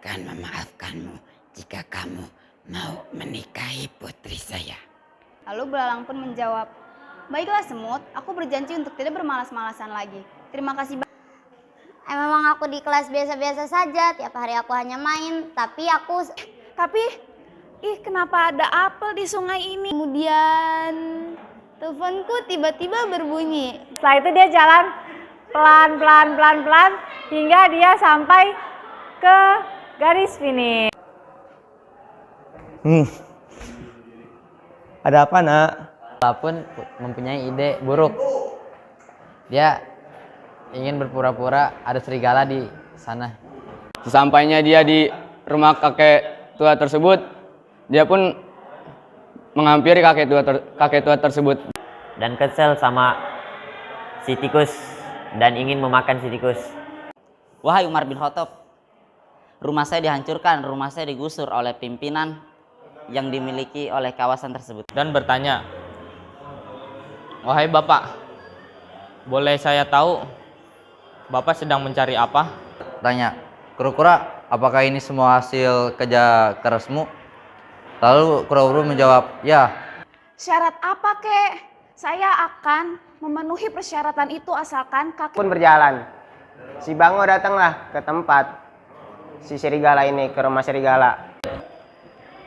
akan memaafkanmu jika kamu mau menikahi putri saya. Lalu belalang pun menjawab, baiklah semut, aku berjanji untuk tidak bermalas-malasan lagi. Terima kasih. Memang aku di kelas biasa-biasa saja, tiap hari aku hanya main, tapi Kenapa ada apel di sungai ini? kemudian teleponku tiba-tiba berbunyi. Setelah itu dia jalan pelan hingga dia sampai ke garis finish. Ada apa, Nak? Walaupun mempunyai ide buruk, dia ingin berpura-pura ada serigala di sana. Sesampainya dia di rumah kakek tua tersebut, dia pun menghampiri kakek tua tersebut. Dan kesel sama si tikus dan ingin memakan si tikus. Wahai Umar bin Khattab, rumah saya dihancurkan, rumah saya digusur oleh pimpinan yang dimiliki oleh kawasan tersebut. Dan bertanya, wahai Bapak, boleh saya tahu Bapak sedang mencari apa? Tanya, kura-kura, apakah ini semua hasil kerja kerasmu? Lalu kura-kura menjawab, ya. Syarat apa, Kek? Saya akan memenuhi persyaratan itu asalkan kakek pun berjalan. Si Bango datanglah ke tempat si serigala ini, ke rumah serigala.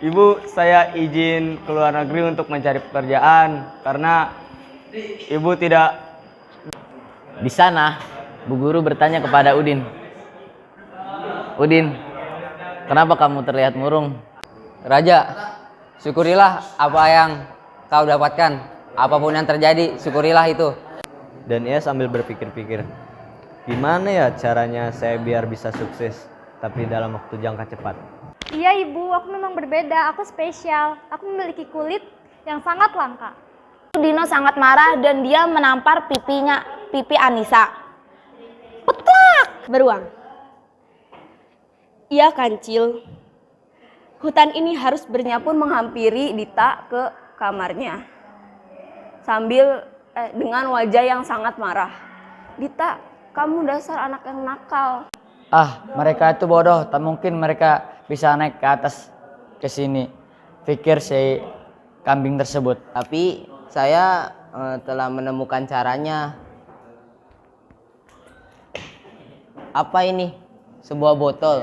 Ibu, saya izin keluar negeri untuk mencari pekerjaan karena ibu tidak. Di sana, Bu Guru bertanya kepada Udin, Udin, kenapa kamu terlihat murung? Raja, syukurilah apa yang kau dapatkan. Apapun yang terjadi, syukurilah itu. Dan ia sambil berpikir-pikir, gimana ya caranya saya biar bisa sukses, tapi dalam waktu jangka cepat. Iya ibu, aku memang berbeda, aku spesial. Aku memiliki kulit yang sangat langka. Dino sangat marah dan dia menampar pipi Anissa. Petlak! Beruang. Iya Kancil. Hutan ini harus bernyapu menghampiri Dita ke kamarnya. Sambil dengan wajah yang sangat marah. Dita, kamu dasar anak yang nakal. Mereka itu bodoh, tak mungkin mereka bisa naik ke atas ke sini, pikir si kambing tersebut. Tapi saya telah menemukan caranya. Apa ini? Sebuah botol.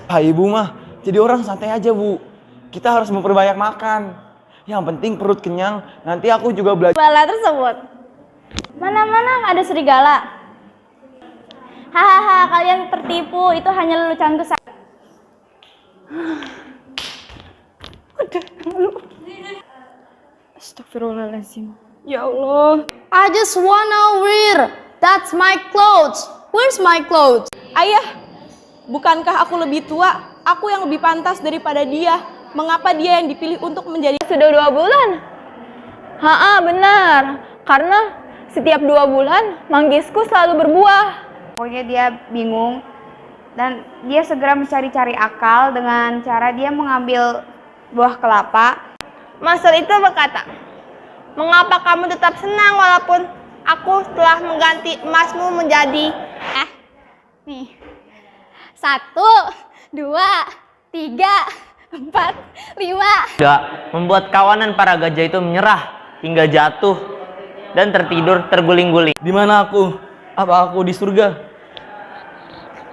Ibu mah, jadi orang santai aja, Bu. Kita harus memperbanyak makan. Yang penting perut kenyang, nanti aku juga belajar. Serigala tersebut. Mana ada serigala. Hahaha, kalian tertipu, itu hanya leluconku saja. Astagfirullahaladzim. Ya Allah. I just wanna wear. That's my clothes. Where's my clothes? Ayah, bukankah aku lebih tua? Aku yang lebih pantas daripada dia. Mengapa dia yang dipilih untuk menjadi... Sudah 2 bulan? Benar. Karena setiap 2 bulan, manggisku selalu berbuah. Pokoknya dia bingung. Dan dia segera mencari-cari akal dengan cara dia mengambil buah kelapa. Master itu berkata, mengapa kamu tetap senang walaupun aku telah mengganti emasmu menjadi... Nih. 1, 2, 3... 4, 5. Membuat kawanan para gajah itu menyerah hingga jatuh dan tertidur terguling-guling. Di mana aku? Apa aku di surga?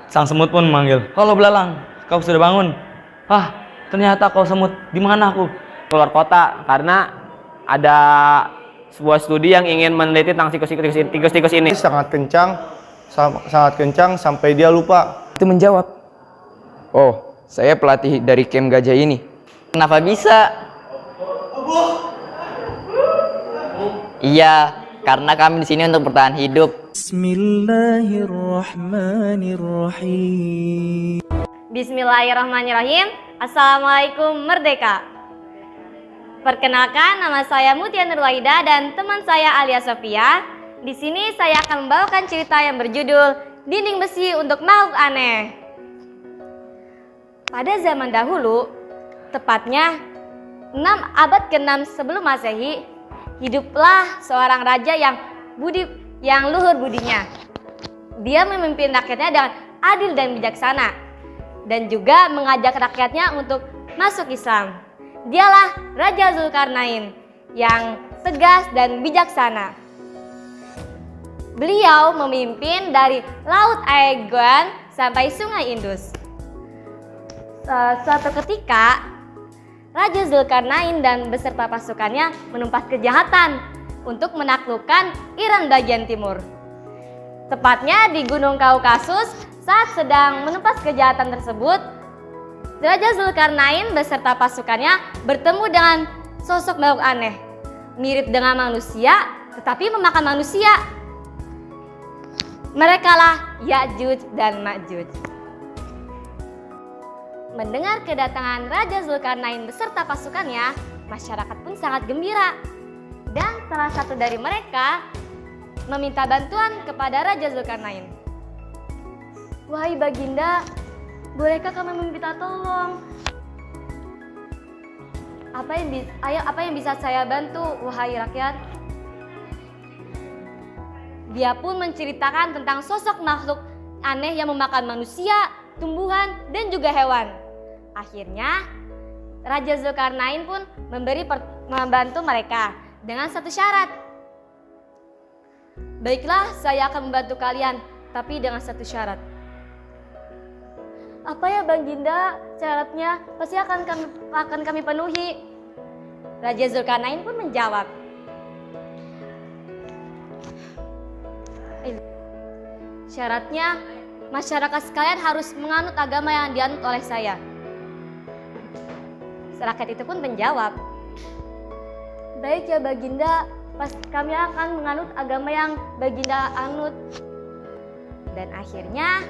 Sang semut pun memanggil, halo belalang, kau sudah bangun? Ternyata kau semut. Di mana aku? Keluar kota karena ada sebuah studi yang ingin meneliti tentang tikus-tikus ini. Sangat kencang sampai dia lupa. Itu menjawab, oh, saya pelatih dari camp gajah ini. Kenapa bisa? Iya, karena kami di sini untuk bertahan hidup. Bismillahirrahmanirrahim. Bismillahirrahmanirrahim. Assalamualaikum Merdeka. Perkenalkan, nama saya Mutia Nurwahida dan teman saya Alia Sofia. Di sini saya akan membawakan cerita yang berjudul Dinding Besi untuk Makhluk Aneh. Pada zaman dahulu, tepatnya 6 abad ke-6 sebelum Masehi, hiduplah seorang raja yang luhur budinya. Dia memimpin rakyatnya dengan adil dan bijaksana. dan juga mengajak rakyatnya untuk masuk Islam. Dialah Raja Zulkarnain yang tegas dan bijaksana. Beliau memimpin dari Laut Aegean sampai Sungai Indus. Suatu ketika, Raja Zulkarnain dan beserta pasukannya menumpas kejahatan untuk menaklukkan Iran bagian timur. Tepatnya di Gunung Kaukasus, saat sedang menumpas kejahatan tersebut, Raja Zulkarnain beserta pasukannya bertemu dengan sosok makhluk aneh, mirip dengan manusia tetapi memakan manusia. Merekalah Ya'juj dan Ma'juj. Mendengar kedatangan Raja Zulkarnain beserta pasukannya, masyarakat pun sangat gembira. Dan salah satu dari mereka meminta bantuan kepada Raja Zulkarnain. "Wahai Baginda, bolehkah kami meminta tolong? Apa yang bisa saya bantu, wahai rakyat?" Dia pun menceritakan tentang sosok makhluk aneh yang memakan manusia, tumbuhan, dan juga hewan. Akhirnya, Raja Zulkarnain pun membantu mereka dengan satu syarat. "Baiklah, saya akan membantu kalian, tapi dengan satu syarat." "Apa ya Baginda syaratnya? Pasti akan kami penuhi." Raja Zulkarnain pun menjawab, "Syaratnya, masyarakat sekalian harus menganut agama yang dianut oleh saya." Rakyat itu pun menjawab, "Baik ya Baginda, kami akan menganut agama yang Baginda anut." Dan akhirnya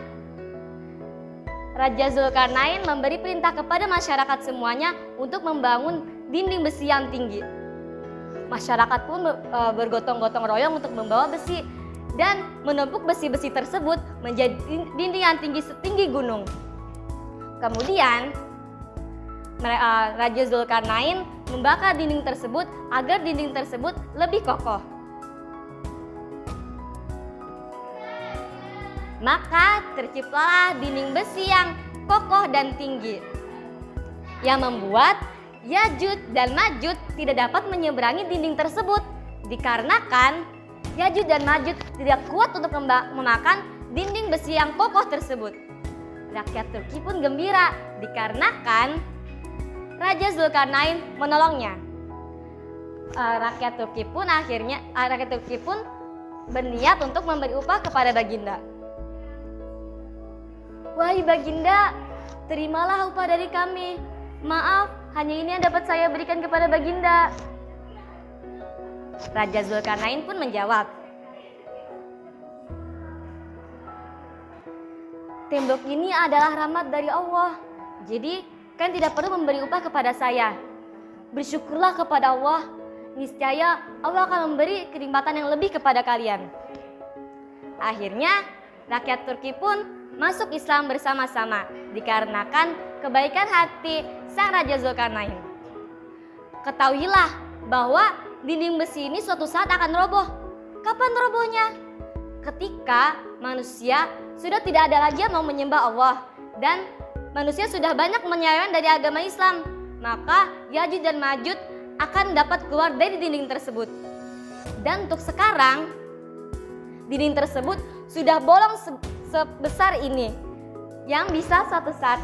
Raja Zulkarnain memberi perintah kepada masyarakat semuanya untuk membangun dinding besi yang tinggi. Masyarakat pun bergotong-gotong royong untuk membawa besi dan menumpuk besi-besi tersebut menjadi dinding yang tinggi setinggi gunung. Kemudian Raja Zulkarnain membakar dinding tersebut agar dinding tersebut lebih kokoh. Maka terciptalah dinding besi yang kokoh dan tinggi, yang membuat Ya'juj dan Ma'juj tidak dapat menyeberangi dinding tersebut, dikarenakan Ya'juj dan Ma'juj tidak kuat untuk memakan dinding besi yang kokoh tersebut. Rakyat Turki pun gembira dikarenakan Raja Zulkarnain menolongnya. Rakyat Turki pun berniat untuk memberi upah kepada Baginda. "Wahai Baginda, terimalah upah dari kami. Maaf, hanya ini yang dapat saya berikan kepada Baginda." Raja Zulkarnain pun menjawab, "Tembok ini adalah rahmat dari Allah. Jadi kan tidak perlu memberi upah kepada saya. Bersyukurlah kepada Allah. Niscaya Allah akan memberi kenikmatan yang lebih kepada kalian." Akhirnya rakyat Turki pun masuk Islam bersama-sama dikarenakan kebaikan hati sang Raja Zulkarnain. Ketahuilah bahwa dinding besi ini suatu saat akan roboh. Kapan robohnya? Ketika manusia sudah tidak ada lagi yang mau menyembah Allah dan manusia sudah banyak menyeleweng dari agama Islam, maka Ya'juj dan Ma'juj akan dapat keluar dari dinding tersebut. Dan untuk sekarang, dinding tersebut sudah bolong sebesar ini, yang bisa suatu saat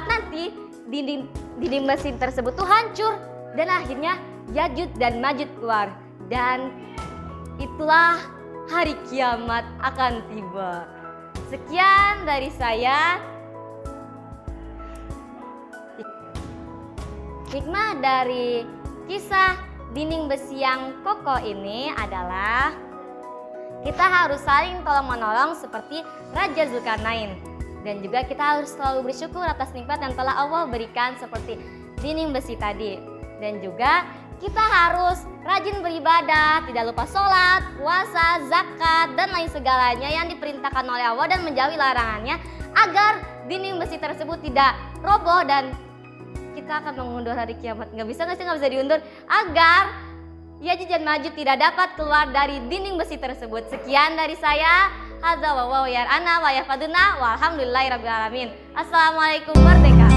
nanti dinding besi tersebut tuh hancur dan akhirnya Ya'juj dan Ma'juj keluar, dan itulah hari kiamat akan tiba. Sekian dari saya. Hikmah dari kisah dinding besi yang kokoh ini adalah kita harus saling tolong-menolong seperti Raja Zulkarnain, dan juga kita harus selalu bersyukur atas nikmat yang telah Allah berikan seperti dinding besi tadi. Dan juga kita harus rajin beribadah, tidak lupa sholat, puasa, zakat, dan lain segalanya yang diperintahkan oleh Allah dan menjauhi larangannya agar dinding besi tersebut tidak roboh dan kita akan mengundur hari kiamat. Nggak bisa diundur, agar Yajuj dan Majuj tidak dapat keluar dari dinding besi tersebut. Sekian dari saya. Hadza wa wa yar'ana wa yahfaduna walhamdulillahirabbil alamin. Assalamualaikum merdeka.